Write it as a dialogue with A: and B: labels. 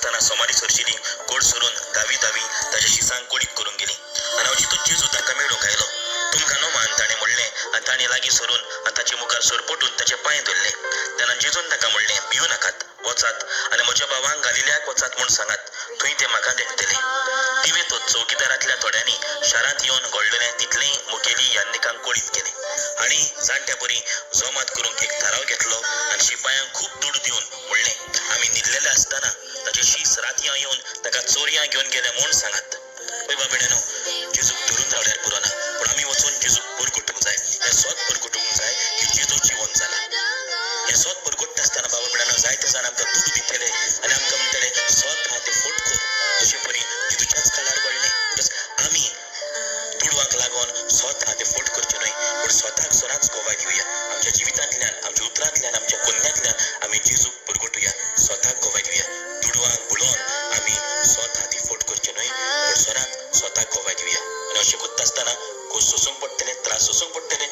A: आसतना सोमारी सरशिली कोड सोरून दावी ताच्या शिसांक कोडीत करून गेली आनी अचितूच जेजू ताका मेळूंक आयलो. तुमकां नो मान ताणें म्हणलें आनी ताणें लागीं सरून आनी ताचे मुखार सरपटून ताचे पांय धरले. तेन्ना जेजून ताका म्हणलें, भिवू नाकात, वचात आनी म्हज्या भावांक गालिल्याक वचात म्हूण सांगात, थंय ते म्हाका देखतले. तिवेतूच चौकीदारांतल्या थोड्यांनी शारांत येवन घडलेलें तितलेंय मुखेली यान्निकांक कोडीत केलें आनी जाणट्या परी जोमात करूंक एक थाराव घेतलो आनी शिपायांक खूब दूड दिवन म्हणलें, आमी न्हिदलेले आसतना ताचे शीस रातयां येवन ताका चोरयां घेवन गेले म्हूण सांगात. पळय बाबड्यानो, जेजूक धरून रावल्यार पुरो ना, पूण आमी वचून जेजूक परगटूंक जाय. हें सोत परगटूंक जाय की जेजू जिवंत जाला. हें सोत परगटता आसतना बाबड्यानो जायते जाण आमकां दूड दितले आनी आमकां म्हणटले सोत आहा तें फट कर. तशे परी जेजूच्याच काळार घडलें. म्हणटच आमी दुडवांक लागून सोत आहा तें फट करचें न्हय, पूण स्वताक सदांच गोवाय दिवया. आमच्या जिवितांतल्यान, आमच्या उतरांतल्यान, आमच्या पुण्यातल्यान आमी जेजूक परगटुया, स्वताक गोवाय दिवया. दुडवांक बुलोवन आमी सोत आहा ती फट करचें न्हय, पूण सदांच स्वताक गोवाय दिवया. आनी अशें करता आसतना खोस सोसूंक पडटलें, त्रास सोसूंक पडटले,